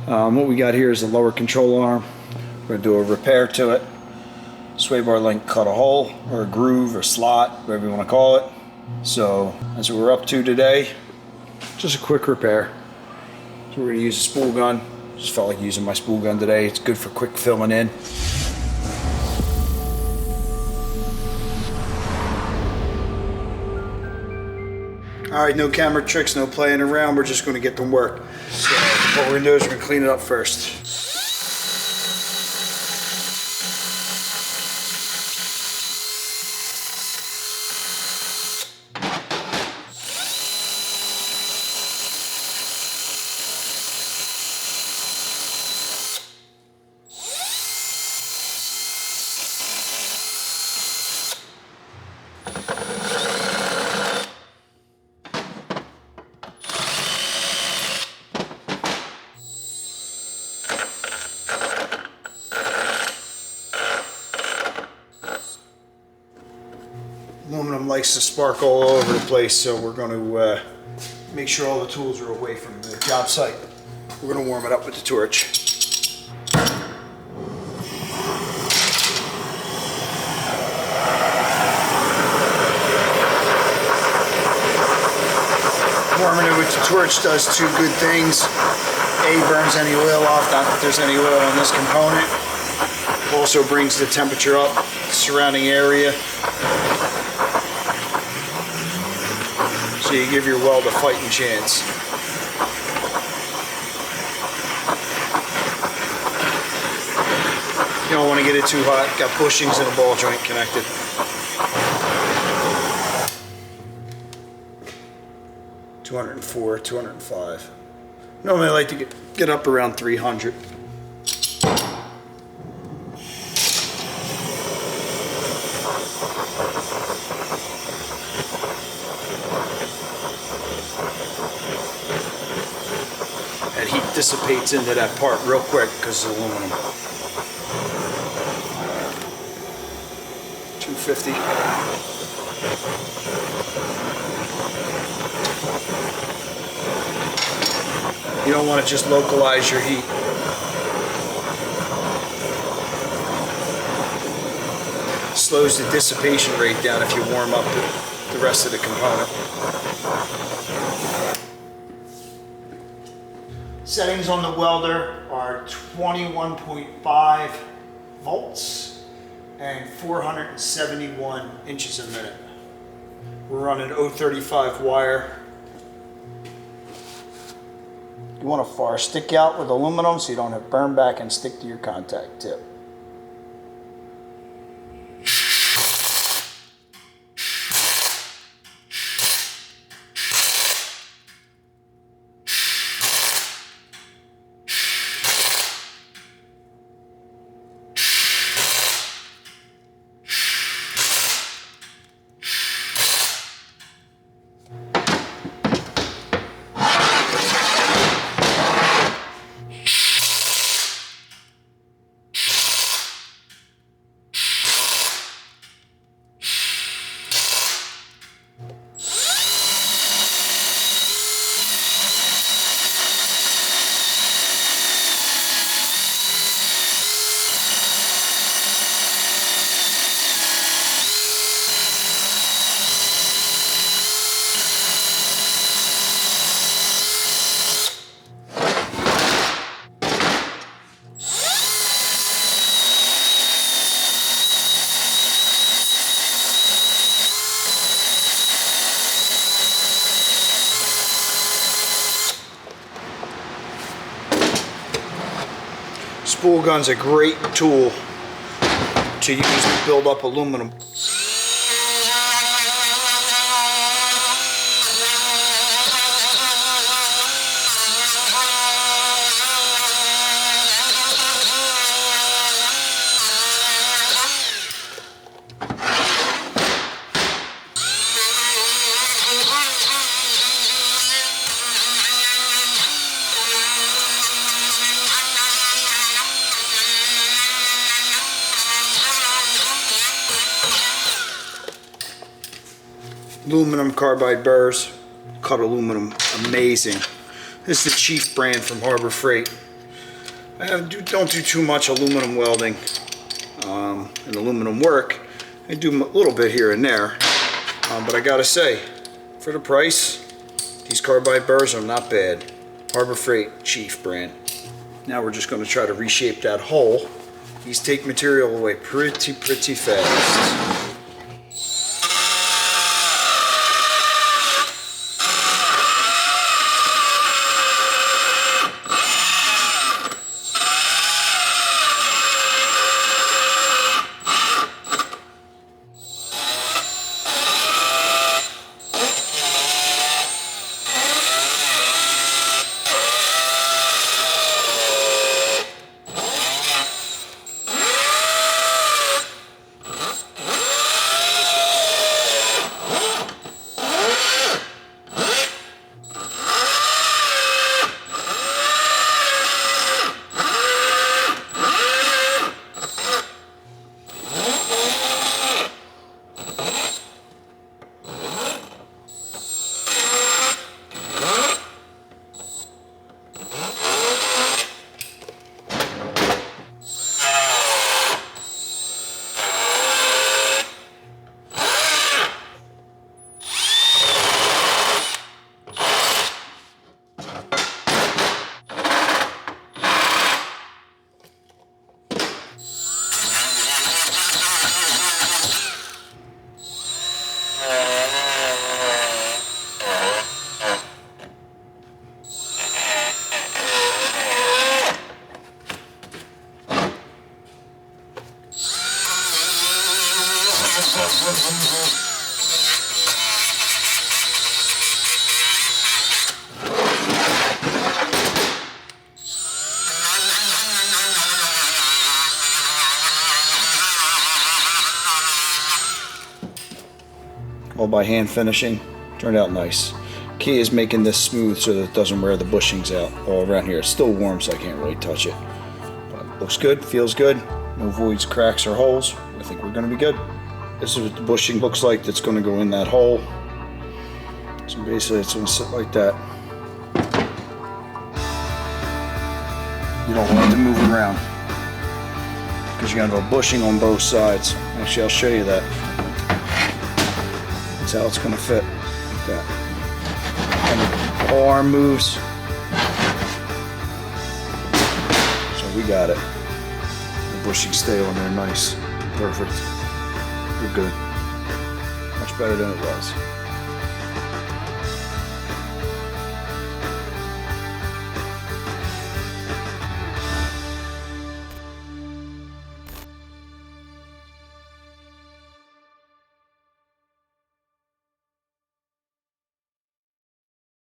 What we got here is the lower control arm. We're going to do a repair to it. Sway bar link cut a hole or a groove or slot, whatever you want to call it. So that's what we're up to today. Just a quick repair. So we're going to use a spool gun. Just felt like using my spool gun today. It's good for quick filling in. Alright, no camera tricks, no playing around. We're just going to get to work. So what we're going to do is we're going to clean it up first. Aluminum likes to spark all over the place, so we're going to make sure all the tools are away from the job site. We're going to warm it up with the torch. Warming it with the torch does two good things. A, burns any oil off, not that there's any oil on this component. Also brings the temperature up, the surrounding area. So you give your weld a fighting chance. You don't want to get it too hot. Got bushings and a ball joint connected. $204, $205. Normally I like to get up around 300. That heat dissipates into that part real quick because it's aluminum. 250. You don't want to just localize your heat. Slows the dissipation rate down if you warm up the rest of the component. Settings on the welder are 21.5 volts and 471 inches a minute. We're running 035 wire. You want a far stick out with aluminum so you don't have burn back and stick to your contact tip. Spool gun's a great tool to use to build up aluminum. Aluminum carbide burrs, cut aluminum, amazing. This is the Chief brand from Harbor Freight. don't do too much aluminum welding and aluminum work. I do a little bit here and there, but I gotta say, for the price, these carbide burrs are not bad. Harbor Freight Chief brand. Now we're just going to try to reshape that hole. These take material away pretty fast. All by hand finishing. Turned out nice. Key is making this smooth so that it doesn't wear the bushings out all around here. It's still warm, so I can't really touch it. But looks good, feels good. No voids, cracks, or holes. I think we're going to be good. This is what the bushing looks like that's going to go in that hole. So basically it's going to sit like that. You don't want it to move around because you're going to have a bushing on both sides. Actually, I'll show you that. That's how it's going to fit, like that. And the whole arm moves. So we got it. The bushings stay on there nice. Perfect. You're good. Much better than it was.